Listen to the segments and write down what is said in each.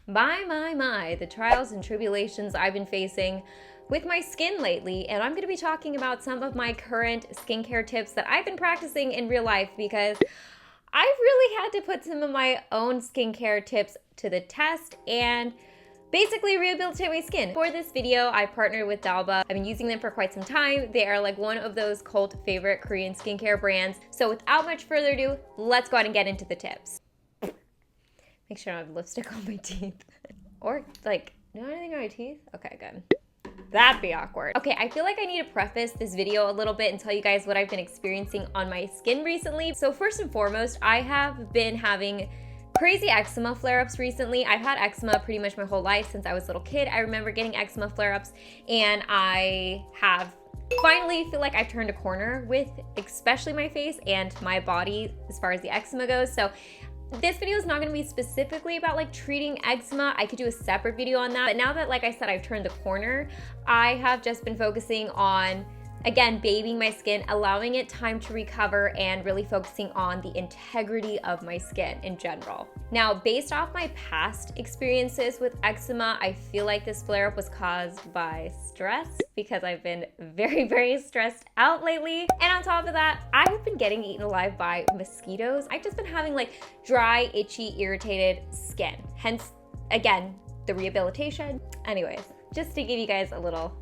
My, the trials and tribulations I've been facing with my skin lately, and I'm going to be talking about some of my current skincare tips that I've been practicing in real life because I've really had to put some of my own skincare tips to the test and basically rehabilitate my skin. For this video, I partnered with Dalba. I've been using them for quite some time. They are like one of those cult favorite Korean skincare brands. So without much further ado, let's go ahead and get into the tips. Make sure I don't have lipstick on my teeth. Or like, do I have anything on my teeth? Okay, good. That'd be awkward. Okay, I feel like I need to preface this video a little bit and tell you guys what I've been experiencing on my skin recently. So first and foremost, I have been having crazy eczema flare-ups recently. I've had eczema pretty much my whole life since I was a little kid. I remember getting eczema flare-ups, and I have finally feel like I've turned a corner with especially my face and my body as far as the eczema goes. So this video is not going to be specifically about like treating eczema. I could do a separate video on that. But now that, like I said, I've turned the corner, I have just been focusing on, again, babying my skin, allowing it time to recover, and really focusing on the integrity of my skin in general. Now, based off my past experiences with eczema, I feel like this flare-up was caused by stress because I've been very stressed out lately. And on top of that, I've been getting eaten alive by mosquitoes. I've just been having like dry, itchy, irritated skin. Hence, again, the rehabilitation. Anyways, just to give you guys a little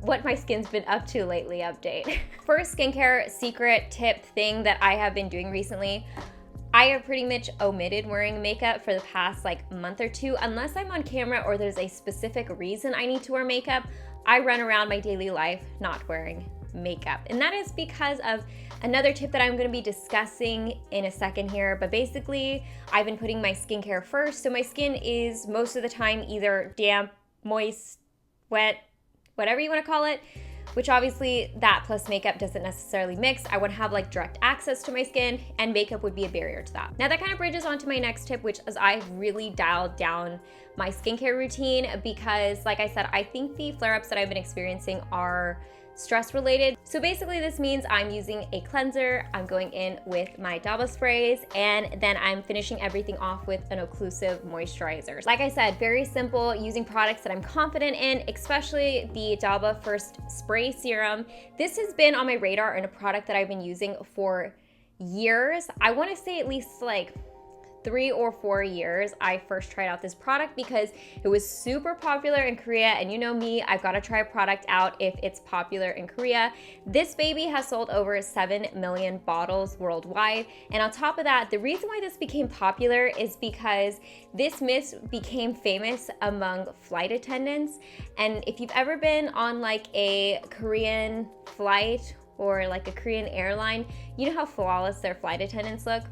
what my skin's been up to lately update. First skincare secret tip thing that I have been doing recently, I have pretty much omitted wearing makeup for the past like month or two. Unless I'm on camera or there's a specific reason I need to wear makeup, I run around my daily life not wearing makeup. And that is because of another tip that I'm going to be discussing in a second here. But basically, I've been putting my skincare first. So my skin is most of the time either damp, moist, wet, whatever you want to call it, which obviously that plus makeup doesn't necessarily mix. I want to have like direct access to my skin, and makeup would be a barrier to that. Now that kind of bridges onto my next tip, which is I've really dialed down my skincare routine because, like I said, I think the flare-ups that I've been experiencing are stress related. So basically this means I'm using a cleanser, I'm going in with my Dalba sprays, and then I'm finishing everything off with an occlusive moisturizer. Like I said, very simple, using products that I'm confident in, especially the Dalba First Spray Serum. This has been on my radar and a product that I've been using for years. I want to say at least like 3 or 4 years. I first tried out this product because it was super popular in Korea, and you know me, I've got to try a product out if it's popular in Korea. This baby has sold over 7 million bottles worldwide, and on top of that, the reason why this became popular is because this mist became famous among flight attendants. And if you've ever been on like a Korean flight or like a Korean airline, you know how flawless their flight attendants look?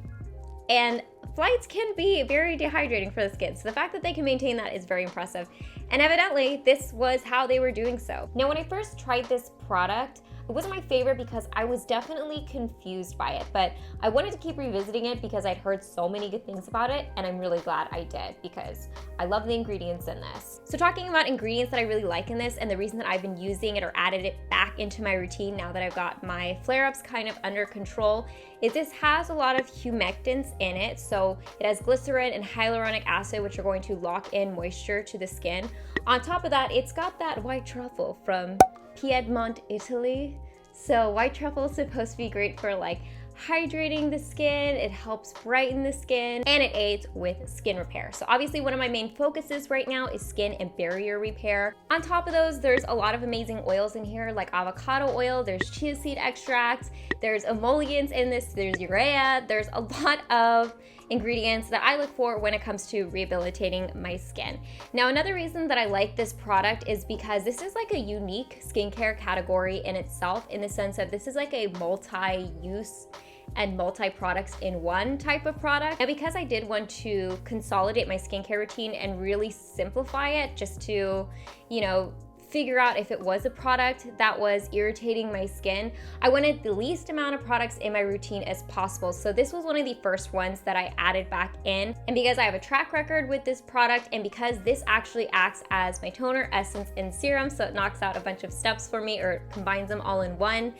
And flights can be very dehydrating for the skin. So the fact that they can maintain that is very impressive. And evidently, this was how they were doing so. Now, when I first tried this product, it wasn't my favorite because I was definitely confused by it, but I wanted to keep revisiting it because I'd heard so many good things about it, and I'm really glad I did because I love the ingredients in this. So talking about ingredients that I really like in this, and the reason that I've been using it or added it back into my routine now that I've got my flare-ups kind of under control, is this has a lot of humectants in it. So it has glycerin and hyaluronic acid, which are going to lock in moisture to the skin. On top of that, it's got that white truffle from Piedmont, Italy. So white truffle is supposed to be great for like hydrating the skin, it helps brighten the skin, and it aids with skin repair. So obviously one of my main focuses right now is skin and barrier repair. On top of those, there's a lot of amazing oils in here, like avocado oil, there's chia seed extracts, there's emollients in this, there's urea, there's a lot of ingredients that I look for when it comes to rehabilitating my skin. Now, another reason that I like this product is because this is like a unique skincare category in itself, in the sense that this is like a multi-use and multi-products in one type of product. And because I did want to consolidate my skincare routine and really simplify it just to, you know, figure out if it was a product that was irritating my skin, I wanted the least amount of products in my routine as possible. So this was one of the first ones that I added back in. And because I have a track record with this product, and because this actually acts as my toner, essence, and serum, so it knocks out a bunch of steps for me or combines them all in one,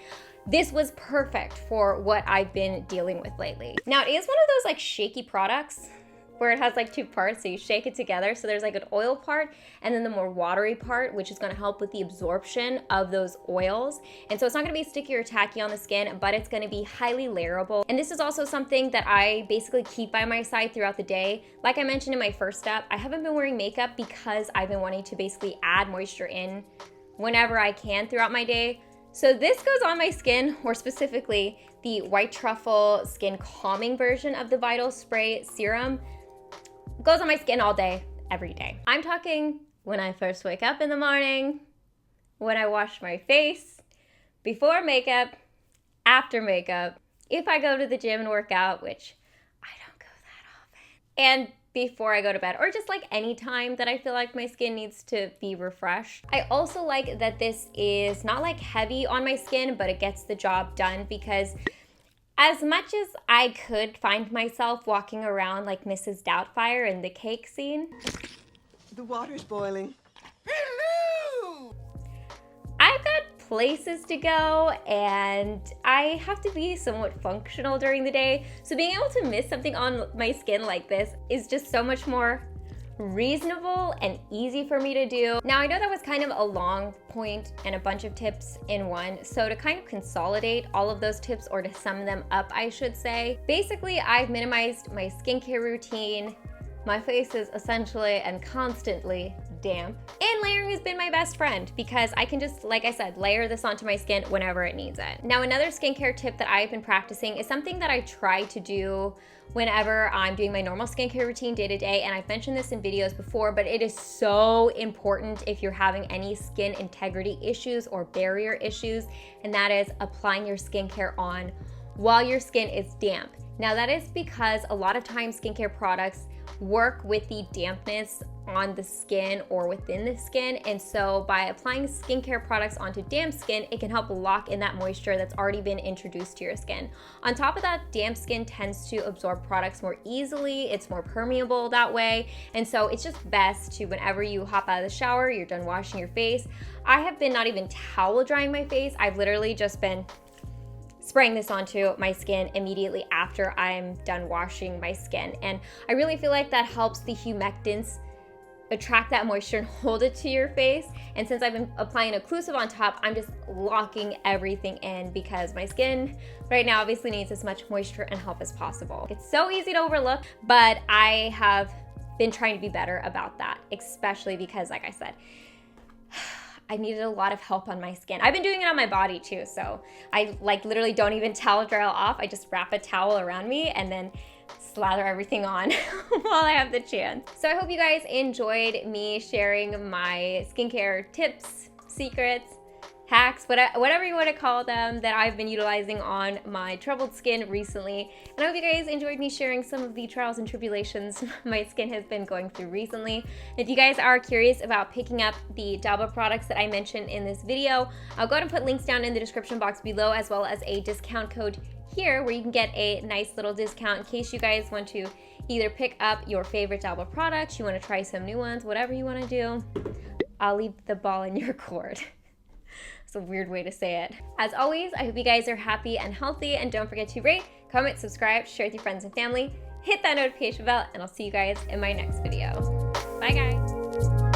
this was perfect for what I've been dealing with lately. Now, it is one of those like shaky products where it has like two parts, so you shake it together. So there's like an oil part and then the more watery part, which is gonna help with the absorption of those oils. And so it's not gonna be sticky or tacky on the skin, but it's gonna be highly layerable. And this is also something that I basically keep by my side throughout the day. Like I mentioned in my first step, I haven't been wearing makeup because I've been wanting to basically add moisture in whenever I can throughout my day. So this goes on my skin, or specifically the White Truffle Skin Calming version of the Vital Spray Serum. Goes on my skin all day, every day. I'm talking when I first wake up in the morning, when I wash my face, before makeup, after makeup, if I go to the gym and work out, which I don't go that often, and before I go to bed, or just like any time that I feel like my skin needs to be refreshed. I also like that this is not like heavy on my skin, but it gets the job done, because as much as I could find myself walking around like Mrs. Doubtfire in the cake scene. The water's boiling. Hello! I've got places to go and I have to be somewhat functional during the day. So being able to miss something on my skin like this is just so much more reasonable and easy for me to do. Now I know that was kind of a long point and a bunch of tips in one, so to kind of consolidate all of those tips, or to sum them up I should say, basically I've minimized my skincare routine. My face is essentially and constantly damp, and layering has been my best friend because I can just, like I said, layer this onto my skin whenever it needs it. Now another skincare tip that I've been practicing is something that I try to do whenever I'm doing my normal skincare routine day to day, and I've mentioned this in videos before, but it is so important if you're having any skin integrity issues or barrier issues, and that is applying your skincare on while your skin is damp. Now that is because a lot of times skincare products work with the dampness on the skin or within the skin, and so by applying skincare products onto damp skin, it can help lock in that moisture that's already been introduced to your skin. On top of that, damp skin tends to absorb products more easily, it's more permeable that way, and so it's just best to, whenever you hop out of the shower, you're done washing your face. I have been not even towel drying my face, I've literally just been spraying this onto my skin immediately after I'm done washing my skin. And I really feel like that helps the humectants attract that moisture and hold it to your face. And since I've been applying occlusive on top, I'm just locking everything in because my skin right now obviously needs as much moisture and help as possible. It's so easy to overlook, but I have been trying to be better about that, especially because, like I said, I needed a lot of help on my skin. I've been doing it on my body too, so I like literally don't even towel dry off. I just wrap a towel around me and then slather everything on while I have the chance. So I hope you guys enjoyed me sharing my skincare tips, secrets, hacks, whatever you want to call them, that I've been utilizing on my troubled skin recently. And I hope you guys enjoyed me sharing some of the trials and tribulations my skin has been going through recently. If you guys are curious about picking up the Daba products that I mentioned in this video, I'll go ahead and put links down in the description box below, as well as a discount code here where you can get a nice little discount in case you guys want to either pick up your favorite Daba products, you want to try some new ones, whatever you want to do. I'll leave the ball in your court. It's a weird way to say it. As always, I hope you guys are happy and healthy, and don't forget to rate, comment, subscribe, share with your friends and family, hit that notification bell, and I'll see you guys in my next video. Bye guys.